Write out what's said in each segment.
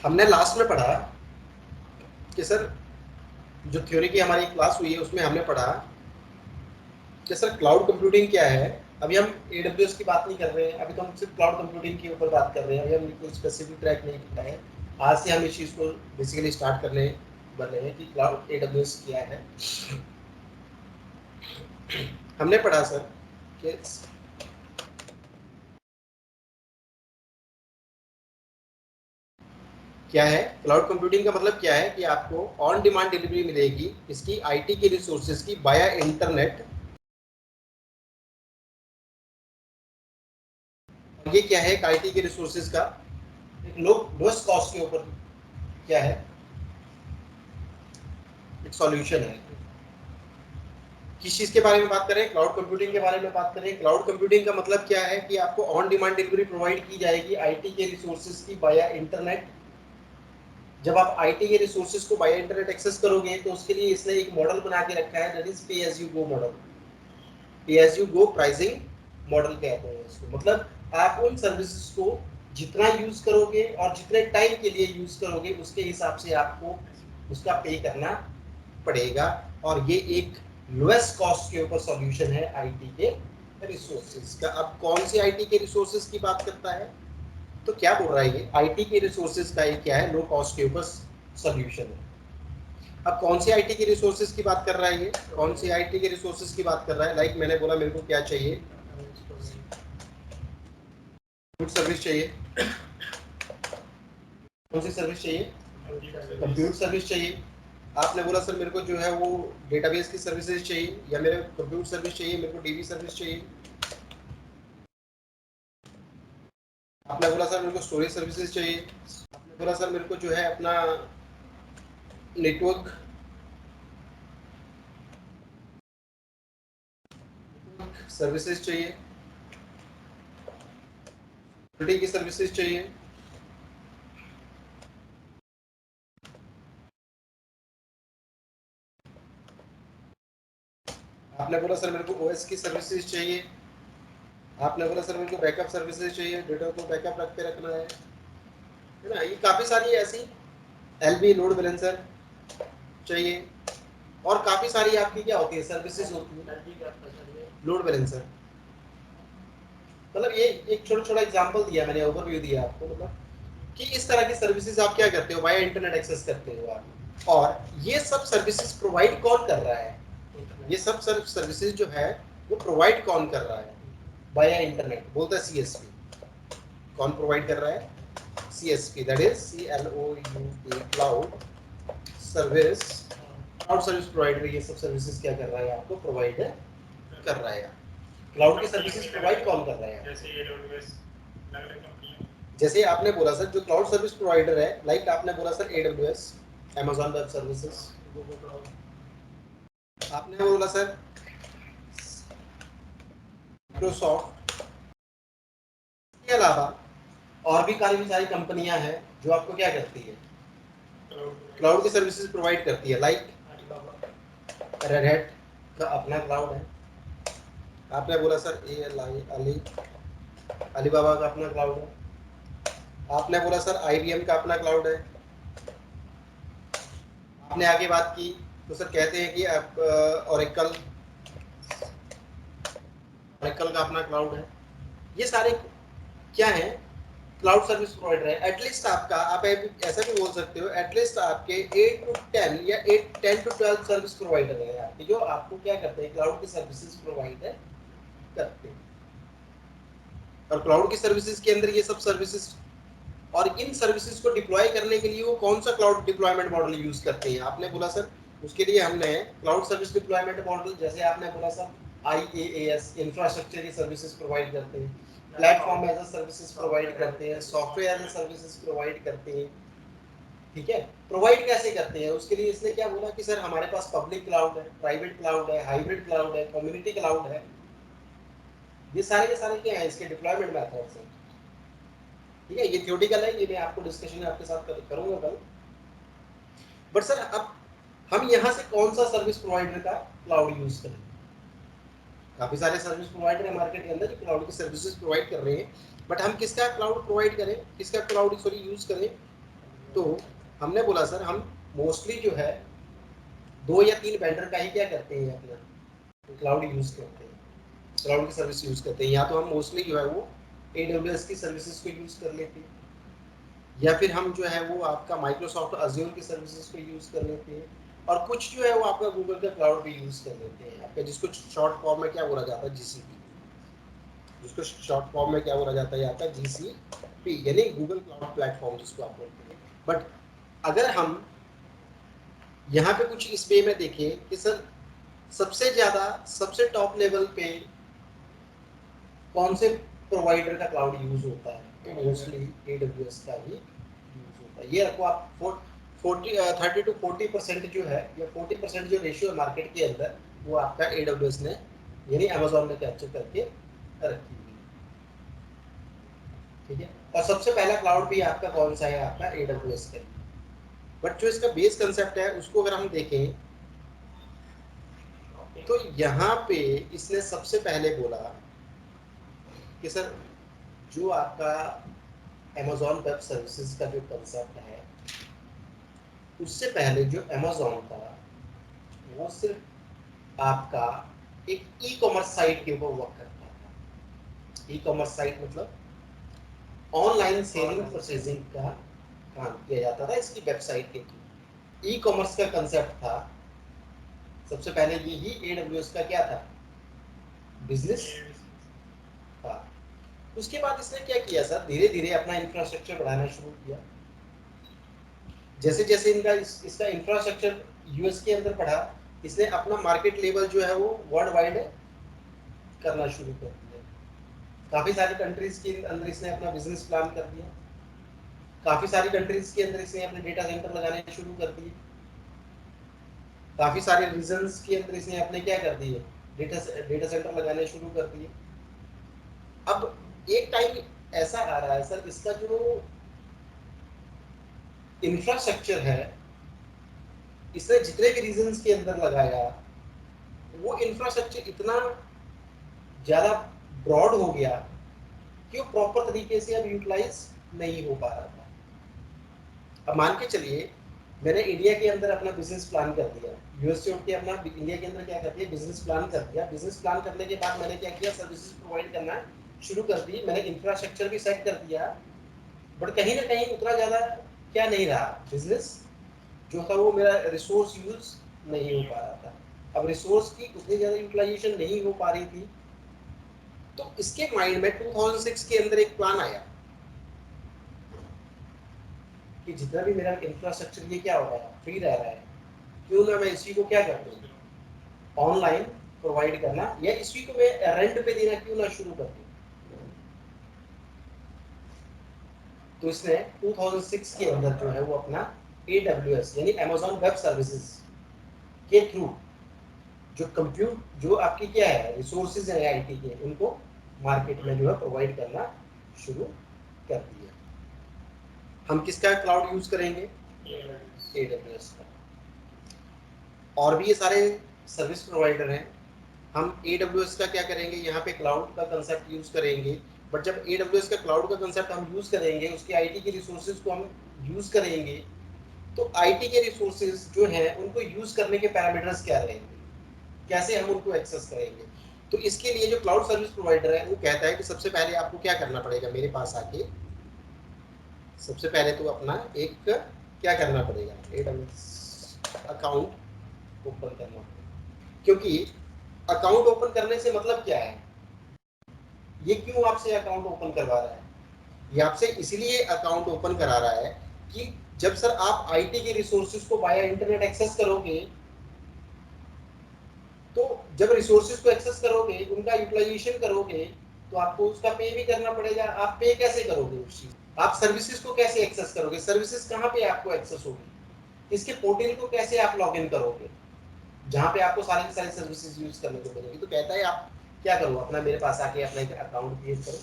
हमने लास्ट में पढ़ा कि सर जो थ्योरी की हमारी क्लास हुई है उसमें हमने पढ़ा कि सर क्लाउड कंप्यूटिंग क्या है। अभी हम AWS की बात नहीं कर रहे हैं, अभी तो हम सिर्फ क्लाउड कंप्यूटिंग के ऊपर बात कर रहे हैं। अभी हम कोई स्पेसिफिक ट्रैक नहीं कर रहे हैं। आज से हम इस चीज़ को बेसिकली स्टार्ट करने वाले हैं कि क्लाउड AWS क्या है। हमने पढ़ा सर कि क्या है क्लाउड कंप्यूटिंग का मतलब क्या है कि आपको ऑन डिमांड डिलीवरी मिलेगी इसकी IT के रिसोर्सेज की बाया इंटरनेट। ये क्या है एक IT के रिसोर्सेज का एक लोएस्ट कॉस्ट के ऊपर क्या है एक सॉल्यूशन है। किस चीज़ के बारे में बात करें? क्लाउड कंप्यूटिंग के बारे में बात करें। क्लाउड कंप्यूटिंग का मतलब क्या है कि आपको ऑन डिमांड डिलीवरी प्रोवाइड की जाएगी IT के रिसोर्सेज की बाया इंटरनेट। जब आप IT के रिसोर्सेज को बाया इंटरनेट एक्सेस करोगे तो उसके लिए इसने एक मॉडल बना के रखा है, that is pay as you go model. Pay as you go pricing model कहते हैं इसको। मतलब आप उन सर्विसेज को जितना यूज करोगे और जितने टाइम के लिए यूज करोगे उसके हिसाब से आपको उसका पे करना पड़ेगा। और ये एक लोएस्ट कॉस्ट के ऊपर सॉल्यूशन है IT के रिसोर्सेज का। अब कौन सी IT के रिसोर्सेज की बात करता है? तो क्या बोल रहा है ये IT के रिसोर्सेज का ये क्या है लो कॉस्ट के ऊपर सॉल्यूशन है। अब कौन सी IT के रिसोर्सेज की बात कर रहा है ये? कौन सी IT के रिसोर्सेज की बात कर रहा है? लाइक मैंने बोला मेरे को क्या चाहिए, गुड सर्विस चाहिए। कौन सी सर्विस चाहिए? कंप्यूटर सर्विस चाहिए। आपने बोला सर मेरे को जो है वो डेटाबेस की सर्विसेज चाहिए या मेरे कंप्यूटर सर्विस चाहिए, मेरे को DB सर्विस चाहिए। आपने बोला सर मेरे को स्टोरेज सर्विसेज चाहिए। आपने बोला सर मेरे को जो है अपना नेटवर्क सर्विसेज चाहिए, सिक्योरिटी की सर्विसेज चाहिए। आपने बोला सर मेरे को OS की सर्विसेज चाहिए। आपने बोला सर मेरे को बैकअप सर्विसेज चाहिए, डेटा को बैकअप रख के रखना है ना। ये काफ़ी सारी ऐसी LB लोड बैलेंसर चाहिए और काफ़ी सारी आपकी क्या होती है सर्विसेज होती है लोड बैलेंसर। मतलब ये एक छोटा छोटा एग्जांपल दिया मैंने, ओवरव्यू दिया आपको। मतलब कि इस तरह की सर्विसेज आप क्या करते हो वाया इंटरनेट एक्सेस करते हो आप। और ये सब सर्विसेज प्रोवाइड कौन कर रहा है? ये सब सर्विसेज जो है वो प्रोवाइड कौन कर रहा है वाया इंटरनेट? बोलता है CSP। कौन प्रोवाइड कर रहा है? CSP, that is CLOUD cloud service. Cloud service provider ये सब सर्विसेज क्या कर रहा है आपको प्रोवाइड कर रहा है। क्लाउड की सर्विसेज प्रोवाइड कौन कर रहा है? जैसे आपने बोला सर जो क्लाउड सर्विस प्रोवाइडर है, लाइक आपने बोला sir AWS, Amazon web services. आपने बोला सर माइक्रोसॉफ्ट। के अलावा और भी काफी सारी कंपनियां हैं जो आपको क्या करती है क्लाउड की सर्विसेज प्रोवाइड करती है। लाइक रेड हैट का अपना क्लाउड है। आपने बोला सर अलीबाबा का अपना क्लाउड है। आपने बोला सर IBM का अपना क्लाउड है। आपने आगे बात की तो सर कहते हैं कि आप ओरेकल का अपना क्लाउड है। ये सारे क्या है क्लाउड सर्विस प्रोवाइडर है। एटलीस्ट आपका आप ऐसा भी बोल सकते हो एटलीस्ट आपके 8 to 10 या 10 to 12 सर्विस प्रोवाइडर है आपके जो आपको क्या करते हैं क्लाउड की सर्विसेज प्रोवाइड करते हैं। और क्लाउड की सर्विसेज के अंदर ये सब सर्विसेज और इन सर्विसेज को डिप्लॉय करने के लिए वो कौन सा क्लाउड डिप्लॉयमेंट मॉडल यूज करते हैं? आपने बोला सर उसके लिए हमने क्लाउड सर्विस डिप्लॉयमेंट मॉडल, जैसे आपने बोला सर IaaS इंफ्रास्ट्रक्चर की सर्विसेज प्रोवाइड करते हैं, platform as a services provide करते हैं, software as a services provide करते हैं। ठीक है, प्रोवाइड कैसे करते हैं उसके लिए इसने क्या बोला कि सर हमारे पास पब्लिक क्लाउड है, प्राइवेट क्लाउड है, हाइब्रिड क्लाउड है, कम्युनिटी क्लाउड है। ये सारे के सारे क्या है इसके डिप्लॉयमेंट मेथड्स हैं। ठीक है, ये थ्योरेटिकल है, ये मैं आपको डिस्कशन आपके साथ करूंगा कल। बट सर अब हम यहाँ से कौन सा सर्विस प्रोवाइडर का क्लाउड यूज करें? काफी सारे सर्विस प्रोवाइडर है मार्केट के अंदर जो क्लाउड की सर्विसेज प्रोवाइड कर रहे हैं, बट हम किसका क्लाउड प्रोवाइड करें, किसका क्लाउड सॉरी यूज करें? तो हमने बोला सर हम मोस्टली जो है 2 या 3 वेंडर का ही क्या करते हैं अपना क्लाउड यूज करते हैं, क्लाउड की सर्विस यूज करते हैं। या तो हम मोस्टली जो है वो AWS की सर्विसेज को यूज कर लेते हैं, या फिर हम जो है वो आपका माइक्रोसॉफ्ट अज्योर की सर्विसेज को यूज कर लेते हैं, और कुछ जो है वो आपका गूगल का क्लाउड भी यूज कर लेते हैं आपका, जिसको शॉर्ट फॉर्म में क्या बोला जाता है GCP, जिसको शॉर्ट फॉर्म में क्या बोला जाता है आपका GCP, यानी गूगल क्लाउड प्लेटफॉर्म जिसको आप बोलते हैं। बट अगर हम यहाँ पे कुछ इस वे में देखें कि सर सबसे ज्यादा सबसे टॉप लेवल पे कौन से प्रोवाइडर का क्लाउड यूज होता है, तो मोस्टली AWS का ही यूज होता है। ये रखो आप 30 to 40% जो है, या 40% जो रेशियो है मार्केट के अंदर, वो आपका AWS ने यानी अमेजोन ने कैप्चर करके रखी हुई है। ठीक है, और सबसे पहला क्लाउड भी आपका कौन सा है, आपका AWS का। बट जो इसका बेस कंसेप्ट है उसको अगर हम देखें तो यहाँ पे इसने सबसे पहले बोला कि सर जो आपका Amazon वेब सर्विसेज का जो कंसेप्ट है, उससे पहले जो Amazon था वो सिर्फ आपका एक ई कॉमर्स साइट के ऊपर वर्क करता था। ई कॉमर्स साइट मतलब ऑनलाइन सेलिंग परचेजिंग का काम किया जाता था इसकी वेबसाइट के थ्रू। ई कॉमर्स का कंसेप्ट था सबसे पहले, यही AWS का क्या था, बिजनेस था। उसके बाद इसने क्या किया सर, धीरे धीरे अपना इंफ्रास्ट्रक्चर बढ़ाना शुरू किया। जैसे जैसे इसका इंफ्रास्ट्रक्चर यूएस के अंदर बढ़ा, इसने अपना मार्केट लेवल जो है वो वर्ल्ड वाइड करना शुरू कर दिया। काफी सारी कंट्रीज के अंदर इसने अपना बिजनेस प्लान कर दिया, काफी सारी कंट्रीज के अंदर इसने अपने डेटा सेंटर लगाने शुरू कर दिए, काफी सारे रीजन्स के अंदर इसने अपने क्या कर दिए, डेटा सेंटर लगाने शुरू कर दिए। अब एक टाइम ऐसा आ रहा है सर, इसका जो इंफ्रास्ट्रक्चर है इसने जितने भी रीजन्स के अंदर लगाया, वो इंफ्रास्ट्रक्चर इतना ज्यादा ब्रॉड हो गया कि वो प्रॉपर तरीके से अब यूटिलाइज नहीं हो पा रहा था। अब मान के चलिए मैंने इंडिया के अंदर अपना बिजनेस प्लान कर दिया, यूएस से उठ के अपना इंडिया के अंदर क्या कर दिया, बिजनेस प्लान कर दिया। बिजनेस प्लान करने के बाद मैंने क्या किया, सर्विसेज प्रोवाइड करना शुरू कर दी, मैंने इंफ्रास्ट्रक्चर भी सेट कर दिया। बट कहीं ना कहीं उतना ज्यादा क्या नहीं रहा, बिजनेस जो था वो मेरा रिसोर्स यूज नहीं हो पा रहा था। अब रिसोर्स की उतनी ज्यादा यूटिलाइजेशन नहीं हो पा रही थी, तो इसके माइंड में 2006 के अंदर एक प्लान आया कि जितना भी मेरा इंफ्रास्ट्रक्चर ये क्या हो रहा है, फ्री रह रहा है, क्यों ना मैं इसी को क्या कर दूं, ऑनलाइन प्रोवाइड करना, या इसी को मैं रेंट पे देना क्यों ना शुरू कर दूं। तो इसने 2006 के अंदर जो है वो अपना AWS यानी Amazon वेब सर्विसेज के थ्रू जो कंप्यूट जो आपकी क्या है रिसोर्सेज है आईटी के, उनको मार्केट में जो है प्रोवाइड करना शुरू कर दिया। हम किसका क्लाउड यूज करेंगे, AWS का। और भी ये सारे सर्विस प्रोवाइडर हैं, हम AWS का क्या करेंगे, यहाँ पे क्लाउड का कंसेप्ट यूज करेंगे। बट जब AWS का क्लाउड का कंसेप्ट हम यूज करेंगे, उसके आईटी के रिसोर्सेज को हम यूज करेंगे, तो आईटी के रिसोर्सेज जो है उनको यूज करने के पैरामीटर्स क्या रहेंगे, कैसे हम उनको एक्सेस करेंगे। तो इसके लिए जो क्लाउड सर्विस प्रोवाइडर है वो कहता है कि सबसे पहले आपको क्या करना पड़ेगा, मेरे पास आके सबसे पहले तो अपना एक क्या करना पड़ेगा, AWS अकाउंट ओपन करना पड़ेगा। क्योंकि अकाउंट ओपन करने से मतलब क्या है, ये क्यों आपसे अकाउंट ओपन करवा रहा है, ये आपसे इसलिए अकाउंट ओपन करा रहा है कि जब सर आप आईटी के रिसोर्सेज को वाया इंटरनेट एक्सेस करोगे, तो जब रिसोर्सेज को एक्सेस करोगे, उनका यूटिलाइजेशन करोगे, तो आपको उसका पे भी करना पड़ेगा। आप पे कैसे करोगे उस चीज, आप सर्विसेज को कैसे एक्सेस करोगे, सर्विसेज कहाँ पे आपको एक्सेस होगी, इसके पोर्टल को कैसे आप लॉग इन करोगे, जहाँ पे आपको सारी की सारी सर्विसेज यूज करने को मिलेगी। तो कहता है आप क्या करो, अपना मेरे पास आके अपना एक अकाउंट क्रिएट करो,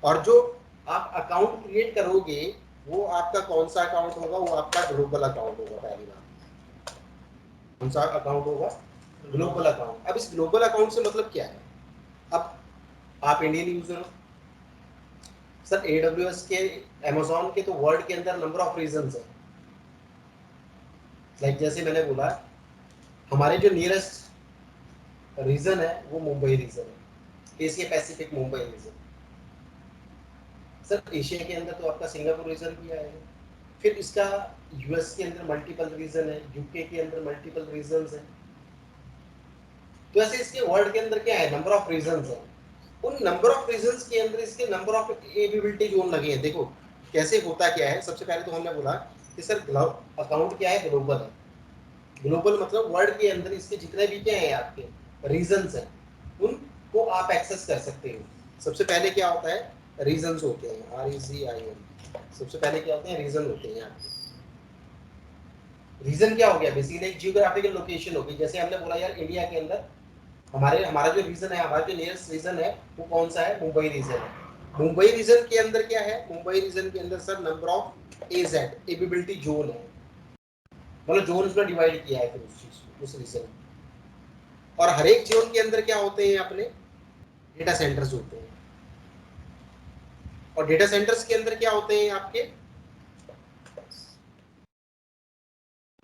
और जो आप अकाउंट क्रिएट करोगे वो आपका कौन सा अकाउंट होगा, वो आपका ग्लोबल अकाउंट होगा। पहली बात, कौन सा अकाउंट होगा, ग्लोबल अकाउंट। अब इस ग्लोबल अकाउंट से मतलब क्या है, अब आप इंडियन यूजर हो, सर AWS के, Amazon के तो वर्ल्ड के अंदर नंबर ऑफ रीजन्स है। लाइक जैसे मैंने बोला, हमारे जो नियरेस्ट रीजन है वो मुंबई रीजन है, Asia Pacific Mumbai region. Sir Asia के अंदर तो आपका सिंगापुर रीजन भी आएगा, फिर इसका यूएस के अंदर मल्टीपल रीजन है, यूके के अंदर मल्टीपल रीजन है। तो ऐसे इसके वर्ल्ड के अंदर क्या है, नंबर ऑफ रीजन है। उन नंबर ऑफ रीजन के अंदर इसके नंबर ऑफ एबिलिटी जोन लगे हैं। देखो कैसे होता क्या है, सबसे पहले तो हमने बोला कि सर अकाउंट क्या है, ग्लोबल है। ग्लोबल मतलब वर्ल्ड के अंदर इसके जितने भी क्या है आपके रीजन्स हैं, उनको आप एक्सेस कर सकते हो। सबसे पहले क्या होता है, रीजन्स होते हैं, REGION। सबसे पहले क्या होते हैं, रीजन होते हैं आपके। रीजन क्या हो गया, बेसिकली एक जियोग्राफिकल लोकेशन होगी। जैसे हमने बोला यार इंडिया के अंदर हमारा जो रीजन है, हमारा जो नियरेस्ट रीजन है वो कौन सा है, मुंबई रीजन है। मुंबई रीजन के अंदर क्या है, मुंबई रीजन के अंदर sir number of availability zone है, मतलब जोन में डिवाइड किया है फिर उस चीज को, उस रीजन। और हर एक जोन के अंदर क्या होते हैं, अपने डेटा सेंटर्स होते हैं। और डेटा सेंटर्स के अंदर क्या होते हैं आपके,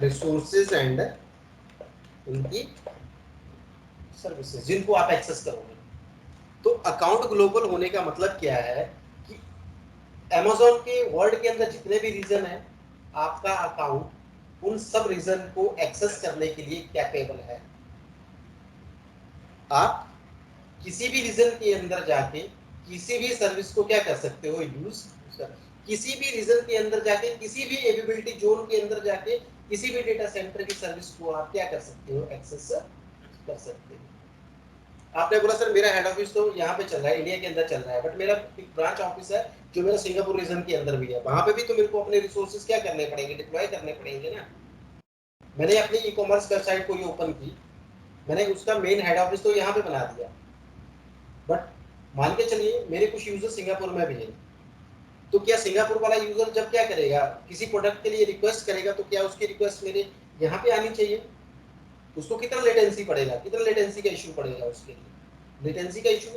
रिसोर्सेज एंड उनकी सर्विसेज, जिनको आप एक्सेस करोगे। तो अकाउंट ग्लोबल होने का मतलब क्या है कि Amazon के वर्ल्ड के अंदर जितने भी रीजन है, आपका अकाउंट उन सब रीजन को एक्सेस करने के लिए कैपेबल है। आप किसी भी रीजन के अंदर जाके किसी भी सर्विस को क्या कर सकते हो, यूज कर। किसी भी रीजन के अंदर जाके, किसी भी एबिलिटी जोन के अंदर जाके किसी भी डेटा सेंटर की सर्विस को आप क्या कर सकते हो, एक्सेस कर सकते हो। आपने बोला सर मेरा हेड ऑफिस तो यहाँ पे चल रहा है, इंडिया के अंदर चल रहा है, बट मेरा एक ब्रांच ऑफिस है जो मेरा सिंगापुर रीजन के अंदर भी है। वहां पे भी तो मेरे को अपने रिसोर्सेज क्या करने पड़ेंगे, डिप्लॉय करने पड़ेंगे ना। मैंने अपनी ई कॉमर्स वेबसाइट कोई ओपन की, मैंने उसका मेन हेड ऑफिस तो यहाँ पे बना दिया, बट मान के चलिए मेरे कुछ यूजर सिंगापुर में भी है। तो क्या सिंगापुर वाला यूजर जब क्या करेगा, किसी प्रोडक्ट के लिए रिक्वेस्ट करेगा, तो क्या उसकी रिक्वेस्ट मेरे यहाँ पे आनी चाहिए। उसको कितना लेटेंसी पड़ेगा, कितना लेटेंसी का इशू पड़ेगा उसके लिए। लेटेंसी का इशू,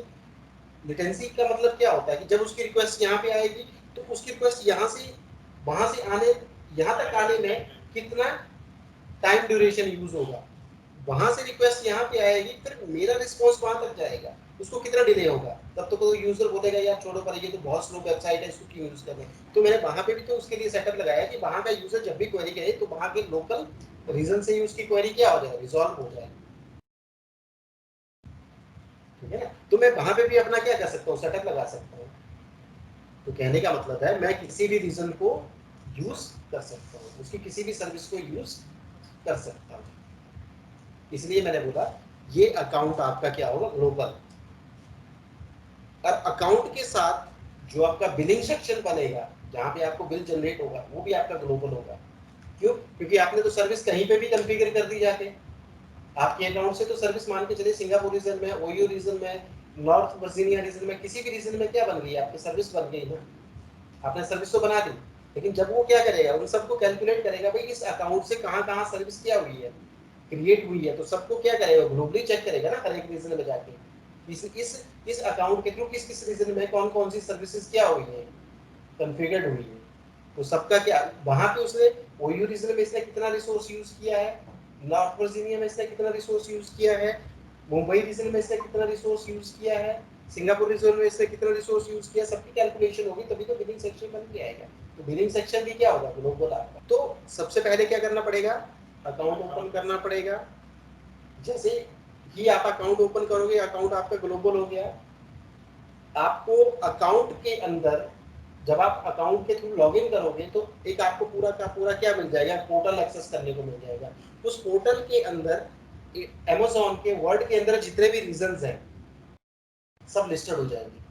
लेटेंसी का मतलब क्या होता है कि जब उसकी रिक्वेस्ट यहाँ पे आएगी तो उसकी रिक्वेस्ट यहाँ से वहां से आने, यहाँ तक आने में कितना टाइम ड्यूरेशन यूज होगा। वहां से रिक्वेस्ट यहाँ पे आएगी, फिर मेरा रिस्पॉन्स वहां तक जाएगा, उसको कितना डिले होगा। तब तो कोई यूजर बोलेगा यार छोड़ो पर ये तो बहुत स्लो वेबसाइट है, इसको क्यों यूज कर रहे हैं। तो मैंने वहां पे भी तो उसके लिए सेटअप लगाया कि वहां का यूजर जब भी क्वेरी करे तो वहां के लोकल रीजन से ही उसकी क्वेरी क्या हो जाए, रिजॉल्व हो जाए। ठीक है ना, तो मैं वहां पे भी अपना क्या कर सकता हूँ, सेटअप लगा सकता हूँ। तो कहने का मतलब है मैं किसी भी रीजन को यूज कर सकता हूँ, उसकी किसी भी सर्विस को यूज कर सकता हूँ। इसलिए मैंने बोला ये अकाउंट आपका क्या होगा, ग्लोबल। और अकाउंट के साथ जो आपका बिलिंग सेक्शन बनेगा, जहां पे आपको बिल जनरेट होगा, वो भी आपका ग्लोबल होगा। क्यों, क्योंकि आपने तो सर्विस कहीं पे भी कॉन्फ़िगर कर दी जाके। आपके अकाउंट से तो सर्विस मान के चलिए सिंगापुर रीजन में, ओयो रीजन में, नॉर्थ वर्जीनिया रीजन में, किसी भी रीजन में क्या बन गई, आपकी सर्विस बन गई ना। आपने सर्विस तो बना दी, लेकिन जब वो क्या करेगा, उन सबको कैलकुलेट करेगा भाई इस अकाउंट से कहाँ कहाँ सर्विस क्या हुई है, क्रिएट हुई है। तो सबको क्या करेगा, ग्लोबली चेक करेगा ना, हर एक रीजन में जाके इस अकाउंट के थ्रू किस किस रीजन में कौन कौन सी सर्विसेज क्या हुई है, कॉन्फ़िगर्ड हुई है। तो सबका क्या, वहां पे उसने ओयू रीजन में इसने कितना रिसोर्स यूज किया है, नॉर्थ वर्जीनिया में इसने कितना रिसोर्स यूज किया है, मुंबई रीजन में इसने कितना रिसोर्स यूज किया है, सिंगापुर रीजन में इसने कितना रिसोर्स यूज किया, सबकी कैलकुलेशन होगी, तभी तो बिलिंग सेक्शन बन के आएगा। तो बिलिंग सेक्शन भी क्या होगा, ग्लोबल आपका। तो सबसे पहले क्या करना पड़ेगा, अकाउंट ओपन करना पड़ेगा। जैसे ही आप अकाउंट ओपन करोगे, अकाउंट आपका ग्लोबल हो गया। आपको अकाउंट के अंदर जब आप अकाउंट के थ्रू लॉगिन करोगे तो एक आपको पूरा का पूरा क्या मिल जाएगा, पोर्टल एक्सेस करने को मिल जाएगा। उस पोर्टल के अंदर Amazon के वर्ल्ड के अंदर जितने भी रीजन्स हैं सब लिस्टेड हो जाएंगे।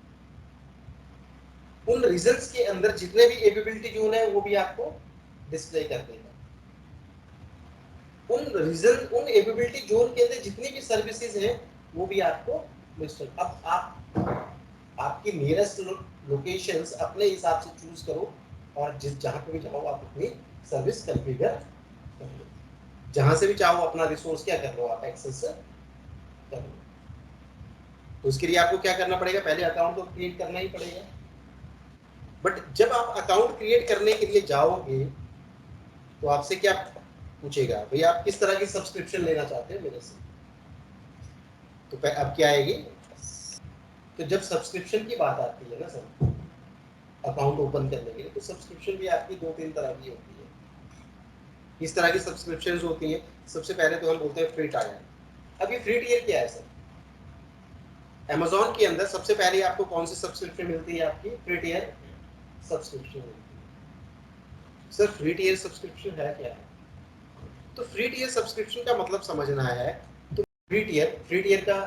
उन रीजन्स के अंदर जितने भी एबिलिटी जोन है वो भी आपको डिस्प्ले कर देगा। उन रीजन, उन एबिलिटी जोन के अंदर जितनी भी सर्विसेज हैं वो भी आपको लिस्टेड। अब आपकी नियरेस्ट लोकेशंस अपने हिसाब से चूज करो और जिस जहां पे भी चाहो आप अपनी सर्विस कॉन्फ़िगर कर लो, जहां से भी चाहो अपना रिसोर्स क्या कर लो, आप एक्सेस कर लो। तो उसके लिए आपको क्या करना पड़ेगा, पहले अकाउंट तो क्रिएट करना ही पड़ेगा। बट जब आप अकाउंट क्रिएट करने के लिए जाओगे तो आपसे क्या पूछेगा, भैया आप किस तरह की सब्सक्रिप्शन लेना चाहते हैं मेरे से। तो अब क्या आएगी, तो जब सब्सक्रिप्शन की बात आती है ना सर अकाउंट ओपन करने के लिए, तो सब्सक्रिप्शन भी आपकी 2-3 तरह की होती है। किस तरह की सब्सक्रिप्शन होती है, सबसे पहले तो हम बोलते हैं फ्री टायर। अब ये फ्री टियर क्या है सर, Amazon के अंदर सबसे पहले आपको कौन सी सब्सक्रिप्शन मिलती है, आपकी फ्री टियर सब्सक्रिप्शन मिलती है। सर फ्री टियर सब्सक्रिप्शन है क्या है, तो फ्री टियर सब्सक्रिप्शन का मतलब समझना है। तो फ्री टियर का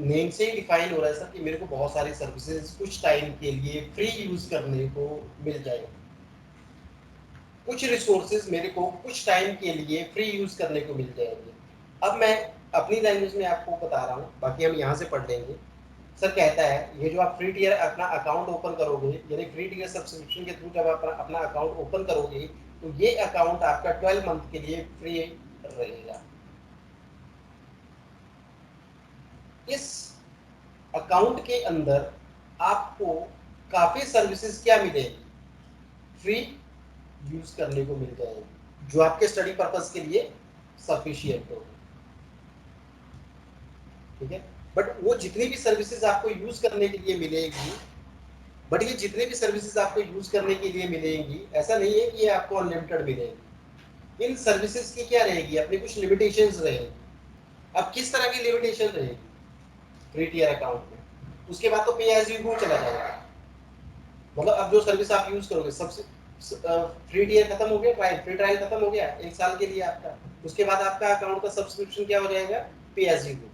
नेम से ही डिफाइन हो रहा है सर कि मेरे को बहुत सारी सर्विसेज कुछ टाइम के लिए फ्री यूज करने को मिल जाएगा, कुछ रिसोर्सेज मेरे को कुछ टाइम के लिए फ्री यूज करने को मिल जाएंगे। अब मैं अपनी लैंग्वेज में आपको बता रहा हूँ, बाकी हम यहाँ से पढ़ लेंगे। सर कहता है ये जो आप फ्री टियर अपना अकाउंट ओपन करोगे, यानी फ्री टियर सब्सक्रिप्शन के थ्रू जब आप अपना अकाउंट ओपन करोगे तो ये अकाउंट आपका 12 मंथ के लिए फ्री रहेगा। इस अकाउंट के अंदर आपको काफी सर्विसेज क्या मिलेगी, फ्री यूज करने को मिल जाएगी, जो आपके स्टडी पर्पस के लिए सफिशिएंट होगी। ठीक है, बट वो जितनी भी सर्विसेज आपको यूज करने के लिए मिलेगी, बट ये जितने भी सर्विसेज आपको यूज करने के लिए मिलेंगी, ऐसा नहीं है कि ये आपको अनलिमिटेड मिलेंगी। इन सर्विसेज की क्या रहेगी, अपनी कुछ लिमिटेशंस रहेगी। अब किस तरह की लिमिटेशन रहेगी फ्री टियर अकाउंट में, उसके बाद तो पे एज यू गो चला जाएगा। मतलब अब जो सर्विस आप यूज करोगे, सबसे फ्री टियर खत्म हो गया, फ्री ट्रायल खत्म हो गया 1 साल के लिए आपका, उसके बाद आपका अकाउंट का सब्सक्रिप्शन क्या हो जाएगा, पे एज यू गो।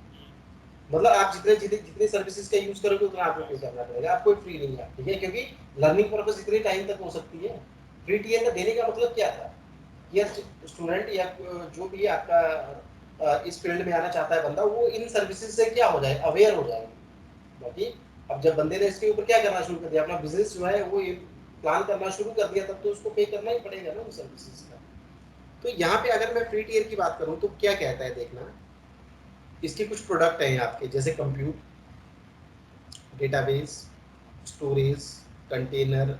मतलब आप जितने जितने जितने सर्विसेज का यूज करोगे उतना आपको पे करना पड़ेगा, आपको फ्री नहीं है। ठीक है, क्योंकि लर्निंग पर्पस इतने टाइम तक हो सकती है। फ्री टियर का देने का मतलब क्या था, या स्टूडेंट या जो भी आपका इस फील्ड में आना चाहता है बंदा, वो इन सर्विसेज से क्या हो जाए, अवेयर हो जाए। बाकी अब जब बंदे ने इसके ऊपर क्या करना शुरू कर दिया, अपना बिजनेस जो है वो प्लान करना शुरू कर दिया, तब तो उसको पे करना ही पड़ेगा ना उस सर्विसेज का। तो यहाँ पे अगर मैं फ्री टियर की बात करूँ तो क्या कहता है देखना, इसके कुछ प्रोडक्ट हैं आपके, जैसे compute, database, storage, container,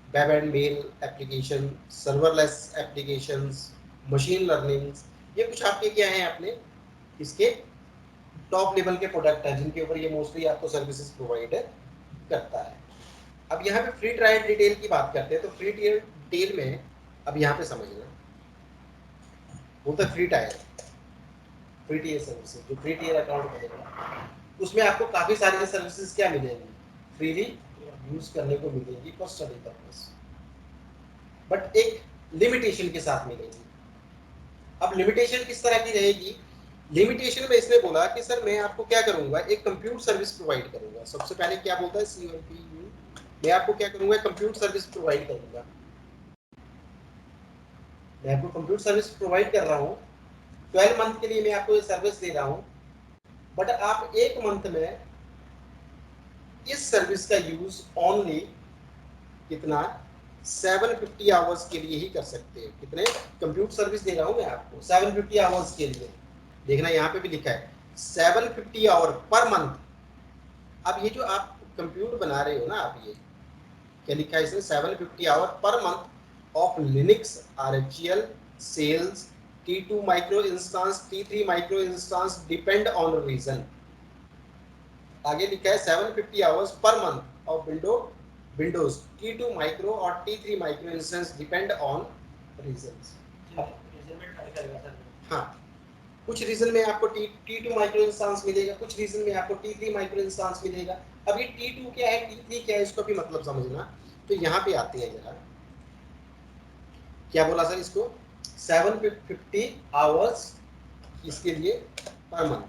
web and mail application, serverless applications, machine learning, ये कुछ आपके क्या हैं अपने इसके टॉप लेवल के प्रोडक्ट हैं, जिनके ऊपर ये मोस्टली आपको सर्विसेज प्रोवाइड करता है। अब यहाँ पे फ्री ट्रायल डिटेल की बात करते हैं, तो फ्री ट्रायल डिटेल में अब यहाँ पे समझना, बोलता है फ्री टियर सर्विसेज, जो फ्री टियर अकाउंट बनेगा उसमें आपको काफी सारी सर्विसेज क्या मिलेंगी, फ्रीली यूज करने को मिलेगी फॉर स्टडी पर्पस, बट एक लिमिटेशन के साथ मिलेगी। अब लिमिटेशन किस तरह की रहेगी, लिमिटेशन में इसने बोला कि सर मैं आपको क्या करूंगा, एक कंप्यूट सर्विस प्रोवाइड करूंगा। सबसे पहले क्या बोलता है CMPU, मैं आपको क्या करूंगा, कंप्यूट सर्विस प्रोवाइड करूंगा। मैं आपको कंप्यूट सर्विस प्रोवाइड कर रहा हूँ, 12 मंथ के लिए मैं आपको ये सर्विस दे रहा हूँ, बट आप 1 मंथ में इस सर्विस का यूज ओनली कितना 750 आवर्स के लिए ही कर सकते हैं। कितने, कंप्यूटर सर्विस दे रहा हूं मैं आपको 750 आवर्स के लिए, देखना यहाँ पे भी लिखा है 750 आवर पर मंथ। अब ये जो आप कंप्यूटर बना रहे हो ना, आप ये क्या लिखा है इसमें, 750 hour per month of Linux RHEL SLES T2 micro instance T3 micro instance depend on region. आगे लिखा है 750 hours per month of Windows T2 micro और T3 micro instance depend on reasons. हाँ, कुछ रीजन में आपको T2 माइक्रो इंस्टेंस मिलेगा, कुछ रीजन में आपको T3 माइक्रो इंस्टेंस मिलेगा। अब ये T2 क्या है, T3 क्या है, इसको भी मतलब समझना। तो यहाँ पे आते हैं जरा, क्या बोला सर इसको, 750 आवर्स इसके लिए पर मंथ।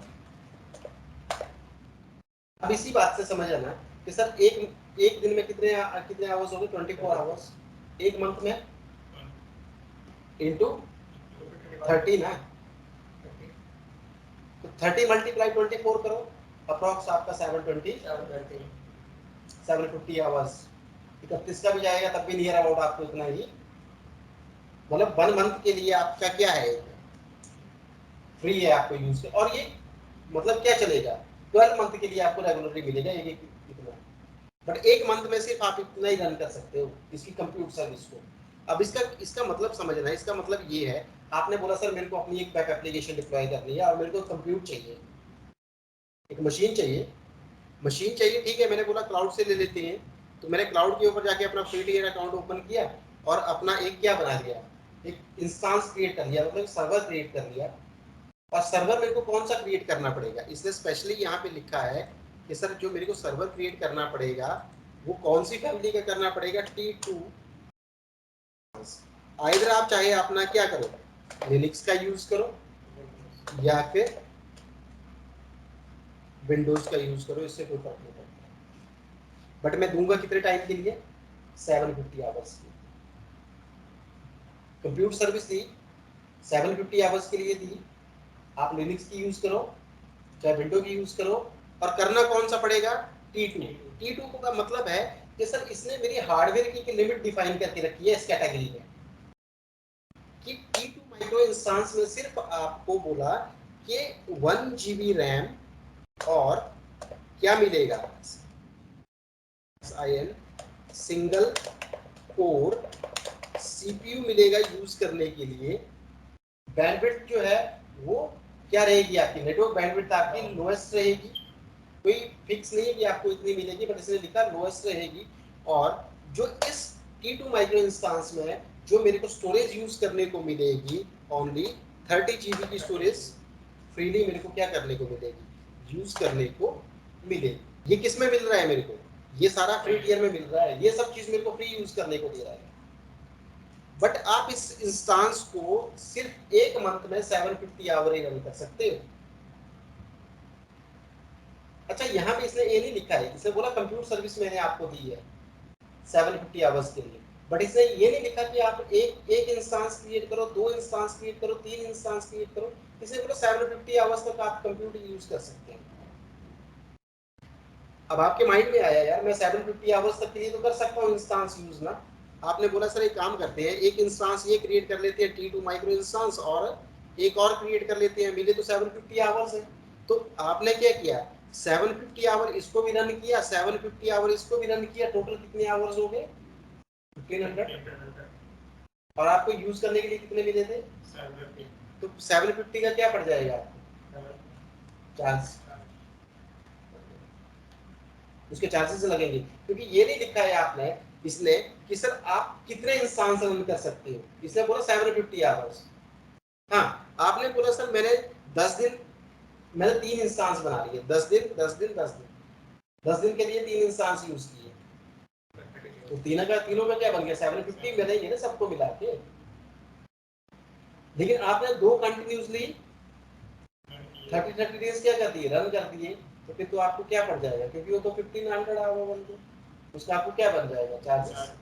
अब इसी बात से समझ आना कि सर एक दिन में कितने कितने आवर्स हो गए, 24 आवर्स, एक मंथ में इंटू 30 ना, तो 30 मल्टीप्लाई 24 करो, अप्रॉक्स आपका 750 आवर्स। 31 का भी जाएगा तब भी नियर अबाउट आपको इतना ही, मतलब 1 मंथ के लिए आपका क्या है, फ्री है आपको यूज कर। और ये मतलब क्या चलेगा, 12 मंथ के लिए आपको रेगुलरली मिलेगा, ये कितना बट एक मंथ में सिर्फ आप इतना ही रन कर सकते हो इसकी कंप्यूट सर्विस को। अब इसका इसका मतलब समझना है, इसका मतलब ये है, आपने बोला सर मेरे को अपनी एक बैक एप्लीकेशन डिप्लॉय करनी है और मेरे को कंप्यूट चाहिए, एक मशीन चाहिए, मशीन चाहिए, ठीक है, मैंने बोला क्लाउड से ले लेते हैं। तो मैंने क्लाउड के ऊपर जाके अपना फ्री टियर अकाउंट ओपन किया और अपना एक क्या बना लिया, एक इंस्टांस क्रिएट कर लिया, मतलब सर्वर क्रिएट कर लिया। और सर्वर मेरे को कौन सा क्रिएट करना पड़ेगा, इसने स्पेशली यहाँ पे लिखा है कि सर जो मेरे को सर्वर क्रिएट करना पड़ेगा वो कौन सी फैमिली का करना पड़ेगा, T2। आइधर आप चाहे अपना क्या करो, लिनक्स का यूज करो या फिर विंडोज का यूज करो, इससे कोई फर्क नहीं पड़ता। बट मैं दूंगा कितने टाइम के लिए, 750 आवर्स की कंप्यूट सर्विस दी, 750 आवर्स के लिए दी। आप लिनक्स की यूज करो चाहे विंडो की यूज करो, और करना कौन सा पड़ेगा, T2। T2 का मतलब है कि सर इसने मेरी हार्डवेयर की लिमिट डिफाइन करके रखी है इस कैटेगरी में, कि T2 माइक्रो इंस्टेंस में सिर्फ आपको बोला कि 1 GB रैम और क्या मिलेगा, सिंगल कोर CPU मिलेगा यूज करने के लिए। बैंडविड्थ जो है वो क्या रहेगी, आपकी नेटवर्क बैंडविड्थ आपकी लोएस्ट रहेगी, कोई फिक्स नहीं है कि आपको इतनी मिलेगी, बट इसने लिखा लोएस्ट रहेगी। और जो इस T2 माइक्रो इंस्टेंस में जो मेरे को स्टोरेज यूज करने को मिलेगी, ओनली 30 GB की स्टोरेज फ्रीली मेरे को क्या करने को मिलेगी, यूज करने को मिलेगी। ये किस में मिल रहा है मेरे को, ये सारा फ्री टियर में मिल रहा है, ये सब चीज मेरे को फ्री यूज करने को दे रहा है। बट आप इस इंस्टांस को सिर्फ एक मंथ में 750 आवर ही रन कर सकते हो। अच्छा यहाँ पे इसने ये नहीं लिखा है, इसने बोला कंप्यूटर सर्विस मैंने आपको दी है 750 आवर्स के लिए, बट इसने ये नहीं लिखा कि आप एक इंस्टांस क्रिएट करो, 2 इंस्टांस क्रिएट करो, 3 इंस्टांस क्रिएट करो। इसने बोला 750 आवर्स तक आप कंप्यूटर यूज कर सकते हैं। अब आपके माइंड में आया यार मैं 750 आवर्स तक के लिए तो कर सकता हूँ इंस्टांस यूज ना। आपने बोला सर एक काम करते हैं, एक इंस्टांस ये क्रिएट कर लेते हैं T2 माइक्रो इंस्टांस, और एक और क्रिएट कर लेते हैं, मिले तो 750 आवर्स है। तो आपने क्या किया, 750 आवर इसको भी रन किया, 750 आवर इसको भी रन किया, टोटल कितने आवर्स हो गए, 1500। और आपको यूज करने के लिए कितने मिले थे, 750। तो 750 का क्या पड़ जाएगा आपको, चार्ज, उसके चार्जेस लगेंगे, क्योंकि ये नहीं लिखा है आपने इसने कि सर आप कितने इंसान से रन कर सकते हो, इसने बोला 750 आवर्स। हाँ आपने बोला सर मैंने 10 दिन, मैंने 3 इंस्टांस बना लिए, 10 दिन 10 दिन 10 दिन, 10 दिन के लिए 3 इंस्टांस यूज किए, तो तीनों का क्या बन गया, 750 मिलेंगे ना सबको मिला के। लेकिन आपने 2 कंटिन्यूसली 30 डेज क्या कर दिए, रन कर दिए, तो फिर तो आपको क्या पड़ जाएगा, क्योंकि वो तो 1500 आवर बन गया, उसका आपको क्या बन जाएगा, चार्जेस।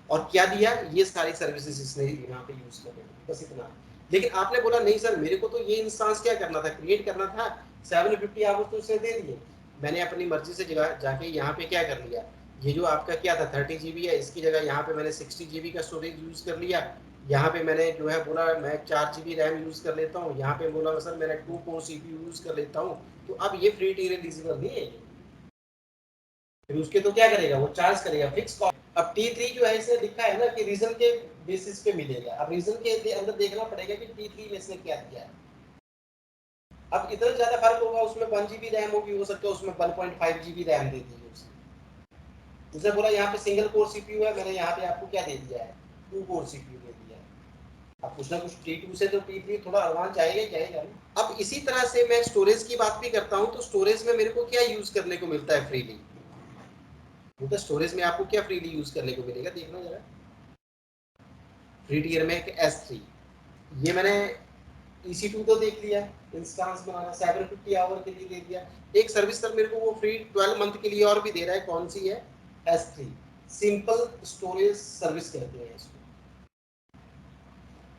और क्या दिया, ये सारी सर्विसेज इसने यहाँ पे यूज कर, बस इतना। लेकिन आपने बोला नहीं सर मेरे को तो ये इंस्टांस क्या करना था, क्रिएट करना था, 750 आवर्स तो उसने दे दिए, मैंने अपनी मर्जी से जगह जाके यहाँ पे क्या कर लिया, ये जो आपका क्या था 30 GB है, इसकी जगह यहाँ पे मैंने 60 GB का स्टोरेज यूज कर लिया। यहाँ पे मैंने जो है बोला मैं 4 GB रैम यूज कर लेता हूँ, यहाँ पे बोला सर मैंने 2 कोर CPU यूज कर लेता हूँ। तो अब ये फ्री टियर एलिजिबल नहीं है, फिर उसके तो क्या करेगा, वो चार्ज करेगा फिक्स कॉस्ट। अब T3 जो है इसने लिखा है ना कि रीजन के बेसिस पे मिलेगा, अब रीजन के अंदर देखना पड़ेगा कि T3 में इसने क्या दिया है। अब इतना ज्यादा फर्क होगा, उसमें 1 GB रैम होगी, हो सकता है उसमें 1.5 GB रैम दे दी है उसने बोला यहाँ पे सिंगल कोर CPU है, मैंने यहाँ पे आपको क्या दे दिया है, 2 कोर CPU दे दिया है। अब कुछ ना कुछ T2 से तो T3 थोड़ा एडवांस जाएगा ही जाएगा। अब इसी तरह से मैं स्टोरेज की बात भी करता हूँ, तो स्टोरेज में मेरे को क्या यूज करने को मिलता है फ्रीली, तो स्टोरेज में आपको क्या फ्रीली यूज करने को मिलेगा, देखना जरा। फ्री टियर में एक S3, ये मैंने EC2 तो देख लिया, इंस्टांस बनाना 750 आवर के लिए दे दिया। एक सर्विस सर मेरे को वो फ्री 12 मंथ के लिए और भी दे रहा है, कौन सी है, S3 सिंपल स्टोरेज सर्विस कहते हैं इसको।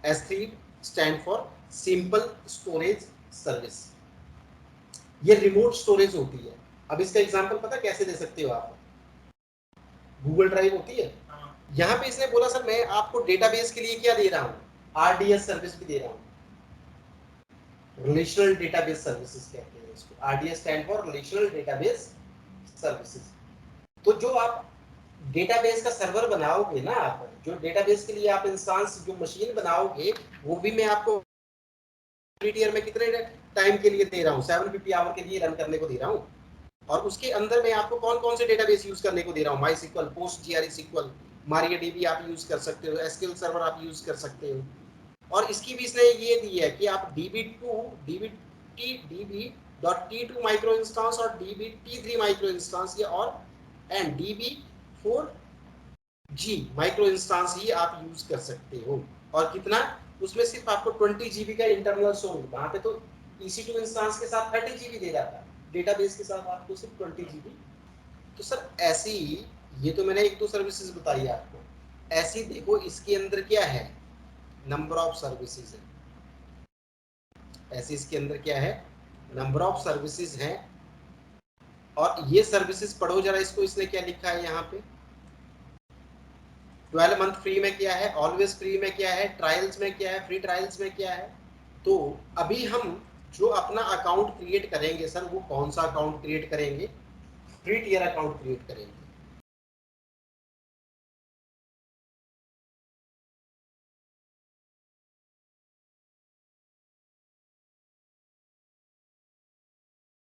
S3 stand for simple storage service, ये रिमोट स्टोरेज होती है। अब इसका एग्जांपल पता कैसे दे सकते हो आप, गूगल ड्राइव होती है, यहाँ पे इसने बोला सर मैं आपको डेटाबेस के लिए क्या दे रहा हूँ, RDS सर्विस भी दे रहा हूँ, रिलेशनल डेटाबेस सर्विसेज कहते हैं इसको। RDS stand for relational database services. तो जो आप डेटाबेस का सर्वर बनाओगे ना, आप जो डेटाबेस के लिए आप इंस्टेंस जो मशीन बनाओगे, वो भी मैं आपको ईयर में कितने टाइम के लिए दे रहा हूँ, 750 आवर के लिए रन करने को दे रहा हूँ। और उसके अंदर मैं आपको कौन कौन से डेटाबेस यूज करने को दे रहा हूँ, माई सिक्वल, पोस्ट जीआरई सिक्वल, मारियाडीबी आप यूज कर सकते हो, एसक्यूएल सर्वर आप यूज कर सकते हो। और इसकी भी इसने ये दी है कि आप db2 माइक्रो इंस्टेंस और dbt3 माइक्रो इंस्टेंस ये और एंड db4g माइक्रो इंस्टेंस ही आप यूज कर सकते हो। और कितना, उसमें सिर्फ आपको 20 GB का इंटरनल स्टोरेज, वहां पे तो EC2 इंस्टेंस के साथ 30 GB दे रहा था, डेटाबेस के साथ आपको सिर्फ 20 GB। तो सर ऐसी, ये तो मैंने एक दो सर्विसेज बताई आपको, ऐसी देखो इसके अंदर क्या है, नंबर ऑफ सर्विसेज है। ऐसे इसके अंदर क्या है, नंबर ऑफ सर्विसेज हैं। और ये सर्विसेज पढ़ो जरा इसको, इसने क्या लिखा है यहाँ पे, 12 मंथ फ्री में क्या है, ऑलवेज फ्री में क्या है, ट्रायल्स में क्या है, फ्री ट्रायल्स में क्या है। तो अभी हम जो अपना अकाउंट क्रिएट करेंगे सर, वो कौन सा अकाउंट क्रिएट करेंगे, फ्री टियर अकाउंट क्रिएट करेंगे।